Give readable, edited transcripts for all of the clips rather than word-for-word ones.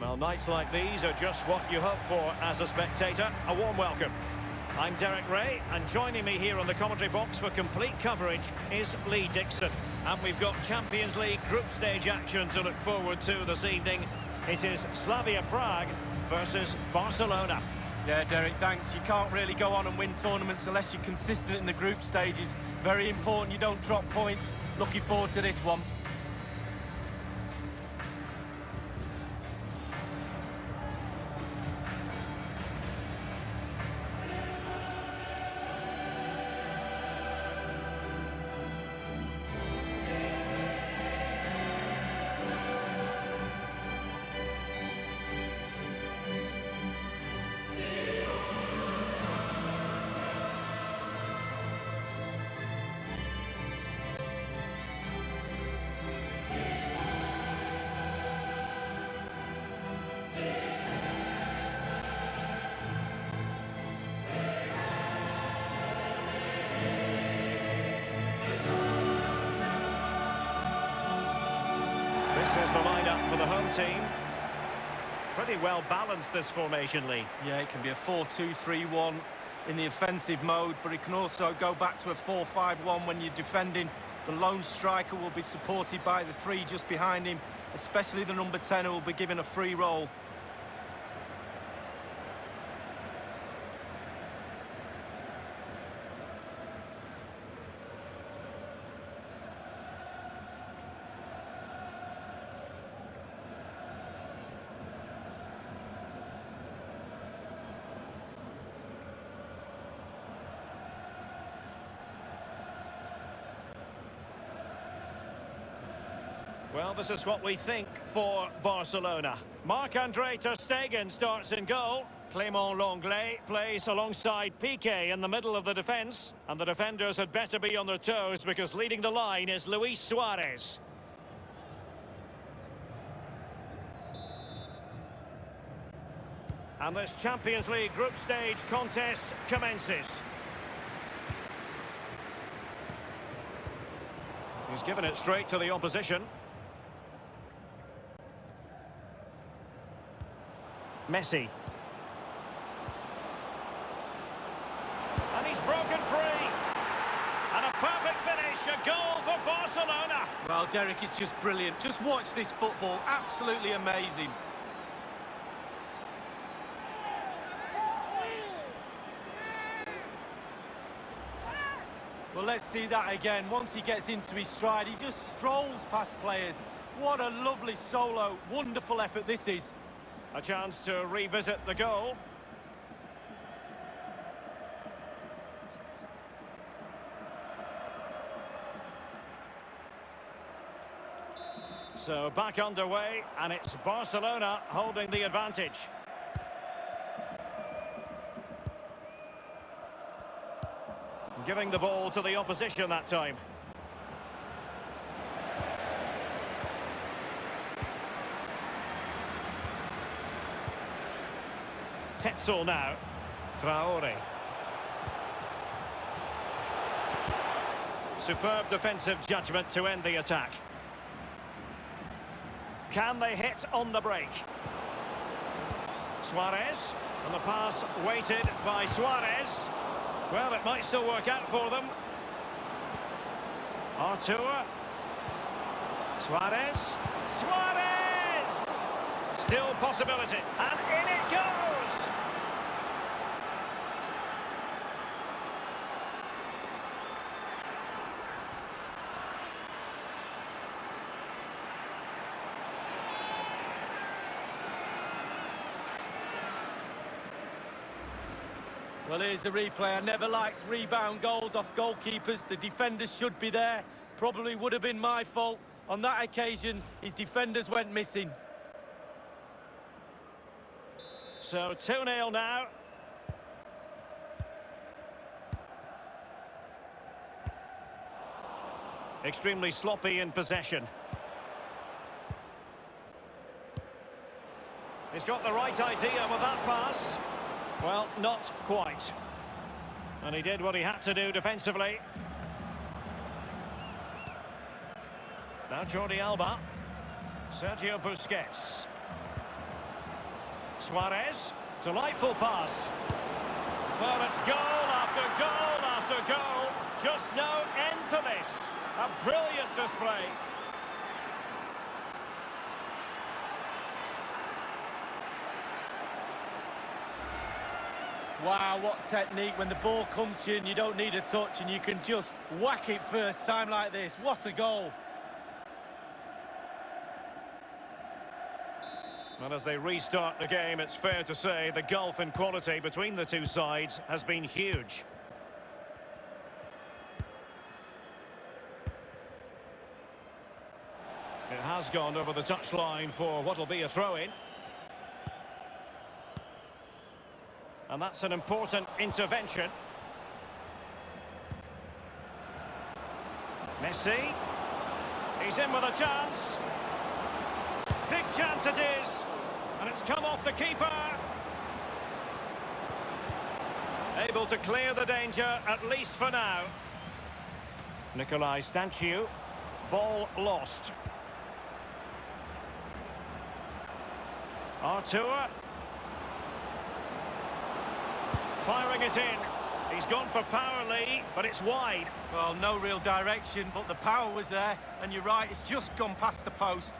Well, nights like these are just what you hope for as a spectator. A warm welcome. I'm Derek Ray, and joining me here on the commentary box for complete coverage is Lee Dixon. And we've got Champions League group stage action to look forward to this evening. It is Slavia Prague versus Barcelona. Yeah, Derek, thanks. You can't really go on and win tournaments unless you're consistent in the group stages. Very important you don't drop points. Looking forward to this one. This is the lineup for the home team. Pretty well balanced, this formation, Lee. Yeah, it can be a 4-2-3-1 in the offensive mode, but it can also go back to a 4-5-1 when you're defending. The lone striker will be supported by the three just behind him, especially the number 10 who will be given a free role. Well, this is what we think for Barcelona. Marc-Andre ter Stegen starts in goal. Clément Lenglet plays alongside Piqué in the middle of the defence. And the defenders had better be on their toes because leading the line is Luis Suarez. And this Champions League group stage contest commences. He's given it straight to the opposition. Messi. And he's broken free. And a perfect finish, a goal for Barcelona. Well, Derek, it's just brilliant. Just watch this football. Absolutely amazing. Well, let's see that again. Once he gets into his stride, he just strolls past players. What a lovely solo. Wonderful effort this is. A chance to revisit the goal. So back underway, and it's Barcelona holding the advantage. Giving the ball to the opposition that time. Tetzel now. Traore. Superb defensive judgment to end the attack. Can they hit on the break? Suarez. And the pass weighted by Suarez. Well, it might still work out for them. Artur. Suarez. Suarez! Still possibility. And in it goes! Well, here's the replay. I never liked rebound goals off goalkeepers. The defenders should be there. Probably would have been my fault. On that occasion, his defenders went missing. So 2-0 now. Extremely sloppy in possession. He's got the right idea with that pass. Well, not quite. And he did what he had to do defensively. Now Jordi Alba. Sergio Busquets. Suarez, delightful pass. Well, it's goal after goal after goal. Just no end to this. A brilliant display. Wow, what technique. When the ball comes to you and you don't need a touch and you can just whack it first time like this. What a goal. Well, as they restart the game, it's fair to say the gulf in quality between the two sides has been huge. It has gone over the touchline for what will be a throw-in. And that's an important intervention. Messi. He's in with a chance. Big chance it is. And it's come off the keeper. Able to clear the danger, at least for now. Nicolai Stanciu. Ball lost. Artur. Firing it in. He's gone for power, Lee, but it's wide. Well, no real direction, but the power was there. And you're right, it's just gone past the post.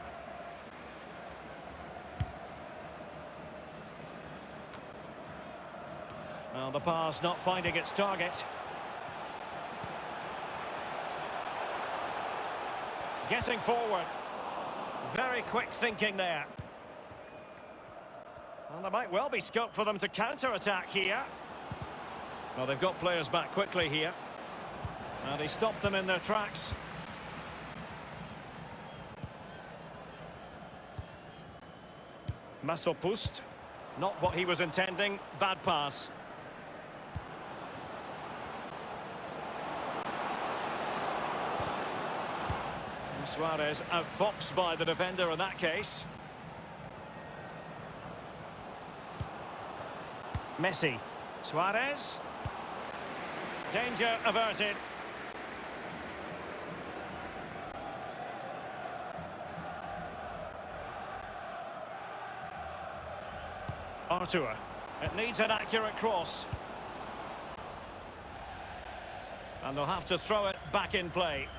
Well, the pass not finding its target. Getting forward. Very quick thinking there. Well, there might well be scope for them to counter-attack here. Well, they've got players back quickly here. And he stopped them in their tracks. Masopust. Not what he was intending. Bad pass. And Suarez outfoxed by the defender in that case. Messi. Suarez. Danger averted. Artur. It needs an accurate cross. And they'll have to throw it back in play.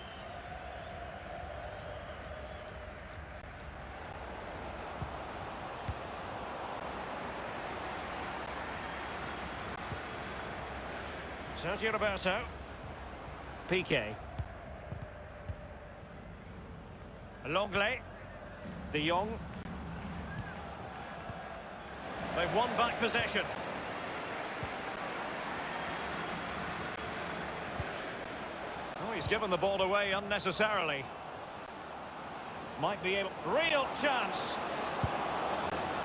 Sergio Roberto. Piqué. Longley. De Jong. They've won back possession. Oh, he's given the ball away unnecessarily. Might be able... Real chance!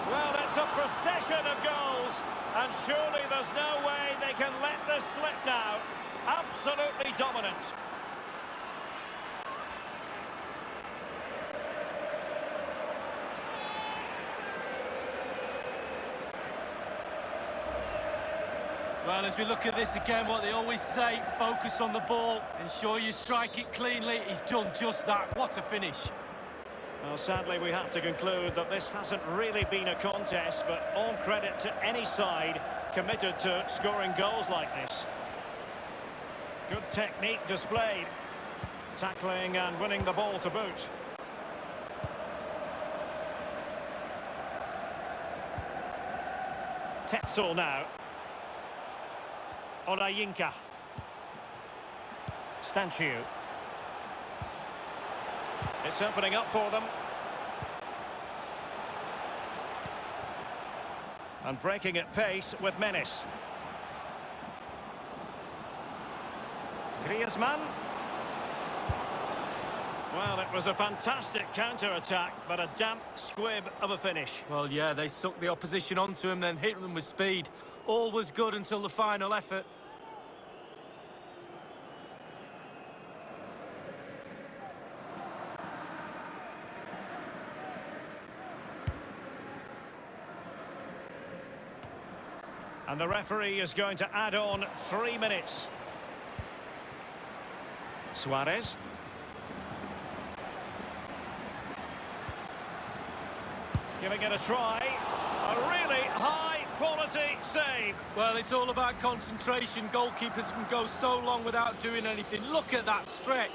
Well, it's a procession of goals. And surely there's no way they can let this slip now. Absolutely dominant. Well, as we look at this again, what they always say, focus on the ball, ensure you strike it cleanly. He's done just that. What a finish. Well, sadly, we have to conclude that this hasn't really been a contest, but all credit to any side committed to scoring goals like this. Good technique displayed. Tackling and winning the ball to boot. Tetzel now. Orayinka. Stanciu. It's opening up for them. And breaking at pace with menace. Griezmann. Well, it was a fantastic counter-attack, but a damp squib of a finish. Well, yeah, they sucked the opposition onto him, then hit them with speed. All was good until the final effort. And the referee is going to add on 3 minutes. Suarez. Giving it a try. A really really high-quality save. Well, it's all about concentration. Goalkeepers can go so long without doing anything. Look at that stretch.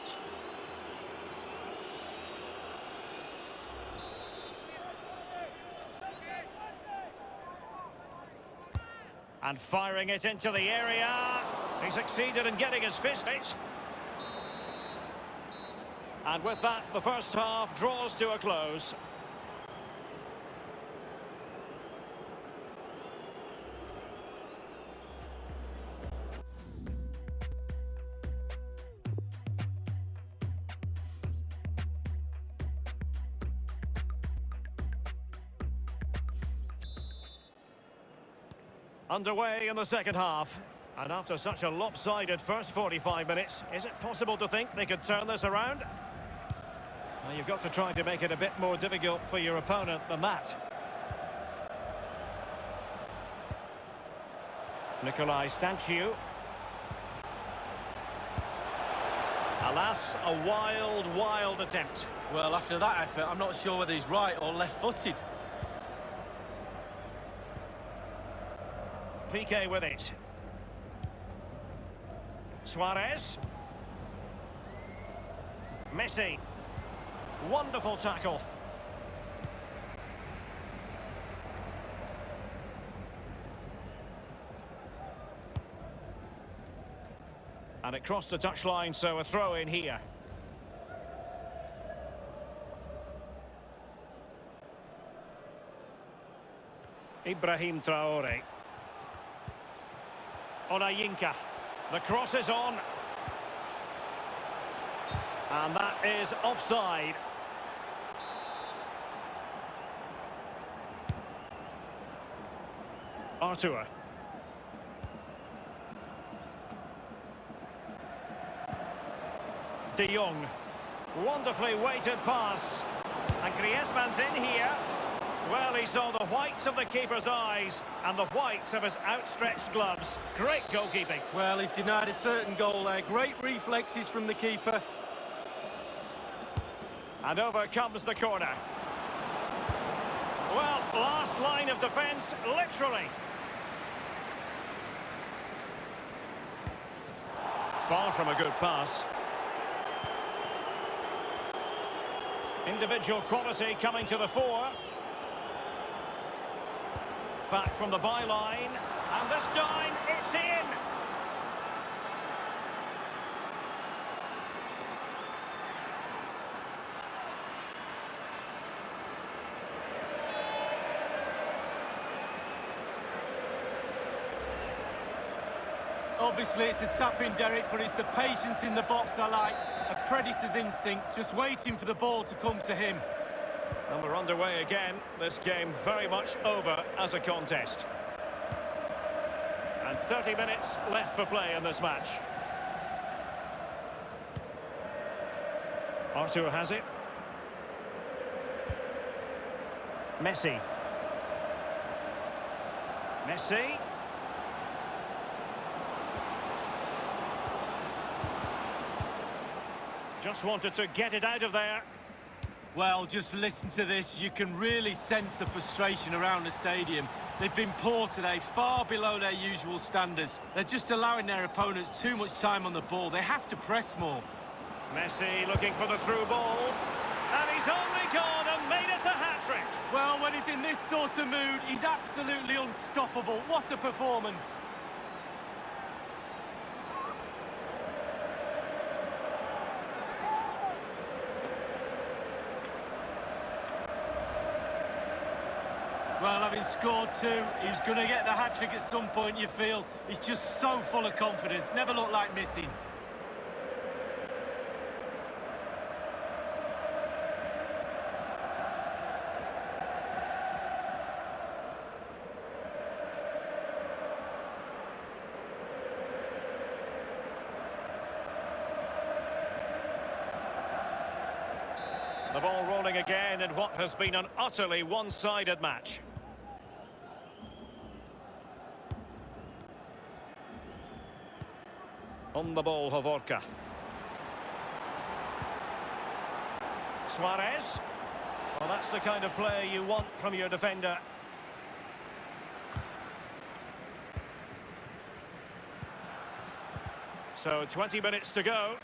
And firing it into the area. He succeeded in getting his fist hit. And with that, the first half draws to a close. Underway in the second half. And after such a lopsided first 45 minutes, is it possible to think they could turn this around? Well, you've got to try to make it a bit more difficult for your opponent than that. Nicolai Stanciu. Alas, a wild attempt. Well, after that effort, I'm not sure whether he's right or left-footed. Piqué with it. Suarez. Messi. Wonderful tackle. And it crossed the touchline, so a throw in here. Ibrahim Traore. Onayinka. The cross is on. And that is offside. Artur. De Jong. Wonderfully weighted pass. And Griezmann's in here. Well, he saw the whites of the keeper's eyes and the whites of his outstretched gloves. Great goalkeeping. Well, he's denied a certain goal there. Great reflexes from the keeper. And over comes the corner. Well, last line of defence, literally. Far from a good pass. Individual quality coming to the fore. Back from the byline, and this time it's in! Obviously, it's a tap-in, Derek, but it's the patience in the box I like. A predator's instinct, just waiting for the ball to come to him. And we're underway again. This game very much over as a contest. And 30 minutes left for play in this match. Artur has it. Messi. Messi. Just wanted to get it out of there. Well, just listen to this. You can really sense the frustration around the stadium. They've been poor today, far below their usual standards. They're just allowing their opponents too much time on the ball. They have to press more. Messi looking for the through ball. And he's only gone and made it a hat-trick. Well, when he's in this sort of mood, he's absolutely unstoppable. What a performance. Well, having scored two, he's going to get the hat-trick at some point, you feel. He's just so full of confidence, never looked like missing. The ball rolling again in what has been an utterly one-sided match. On the ball, Hovorka. Suarez. Well, that's the kind of play you want from your defender. So 20 minutes to go.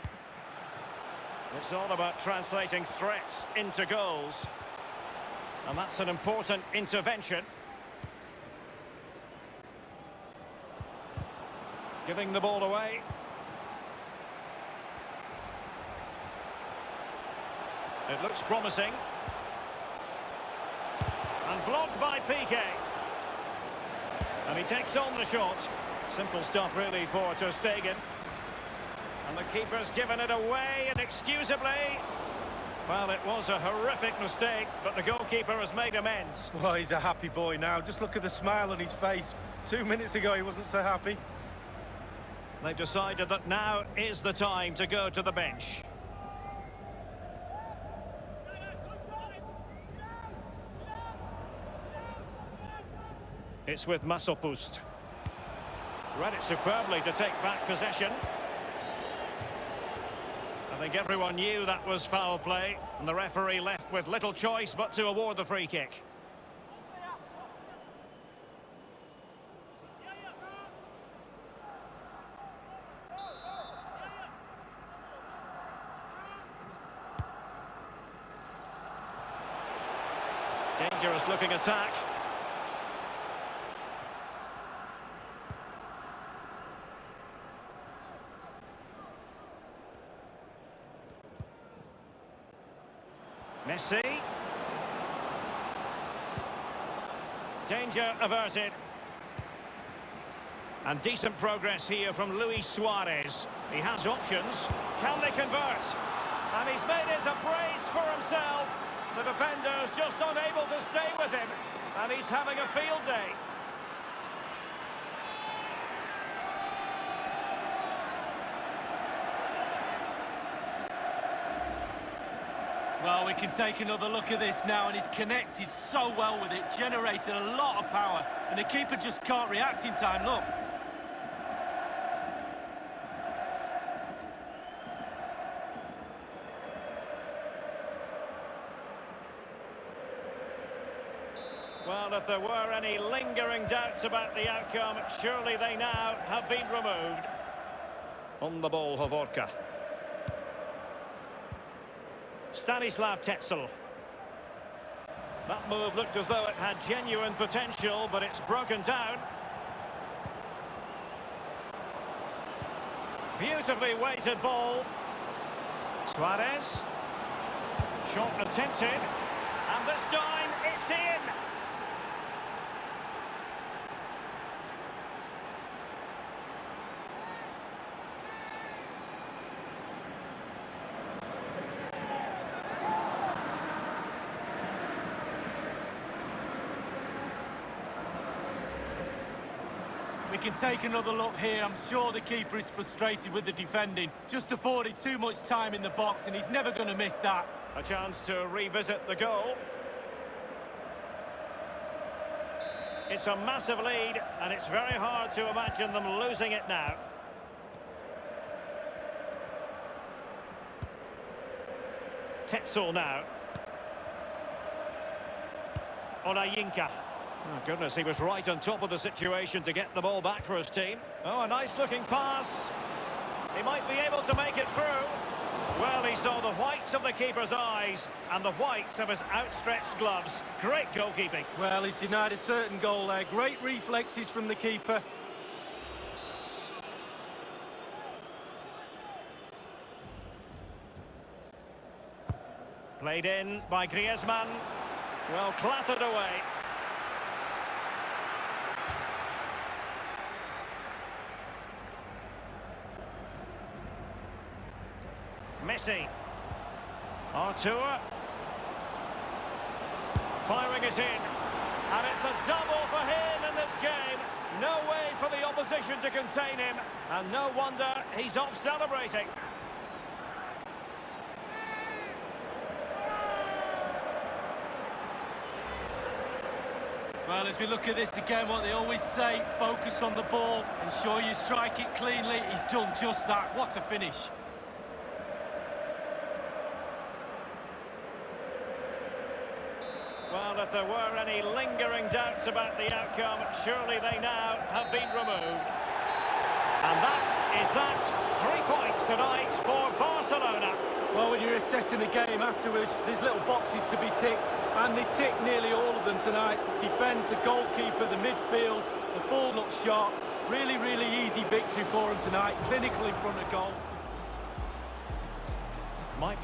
It's all about translating threats into goals. And that's an important intervention. Giving the ball away. It looks promising. And blocked by Piqué. And he takes on the shot. Simple stuff really for Ter Stegen. And the keeper's given it away inexcusably. Well, it was a horrific mistake, but the goalkeeper has made amends. Well, he's a happy boy now. Just look at the smile on his face. 2 minutes ago, he wasn't so happy. They've decided that now is the time to go to the bench. It's with Masopust. Read it superbly to take back possession. I think everyone knew that was foul play, and the referee left with little choice but to award the free kick. Dangerous looking attack. Messi. Danger averted. And decent progress here from Luis Suarez. He has options. Can they convert? And he's made it a brace for himself. The defender's just unable to stay with him. And he's having a field day. Well, we can take another look at this now, and he's connected so well with it, generated a lot of power, and the keeper just can't react in time, look. Well, if there were any lingering doubts about the outcome, surely they now have been removed. On the ball, Hovorka. Stanislav Tetzel. That move looked as though it had genuine potential, but it's broken down. Beautifully weighted ball. Suarez. Shot attempted. And this time, it's in. We can take another look here. I'm sure the keeper is frustrated with the defending. Just afforded too much time in the box, and he's never going to miss that. A chance to revisit the goal. It's a massive lead, and it's very hard to imagine them losing it now. Tetzel now. Olayinka. Oh, goodness, he was right on top of the situation to get the ball back for his team. Oh, a nice-looking pass. He might be able to make it through. Well, he saw the whites of the keeper's eyes and the whites of his outstretched gloves. Great goalkeeping. Well, he's denied a certain goal there. Great reflexes from the keeper. Played in by Griezmann. Well, clattered away. Messi. Artur. Firing it in. And it's a double for him in this game. No way for the opposition to contain him. And no wonder he's off celebrating. Well, as we look at this again, what they always say, focus on the ball, ensure you strike it cleanly. He's done just that. What a finish. Well, if there were any lingering doubts about the outcome, surely they now have been removed. And that Is that 3 points tonight for Barcelona? Well, when you're assessing the game afterwards, there's little boxes to be ticked, and they tick nearly all of them tonight. Defends, the goalkeeper, the midfield, the ball not shot. Really, really easy victory for them tonight. Clinical in front of goal. Might be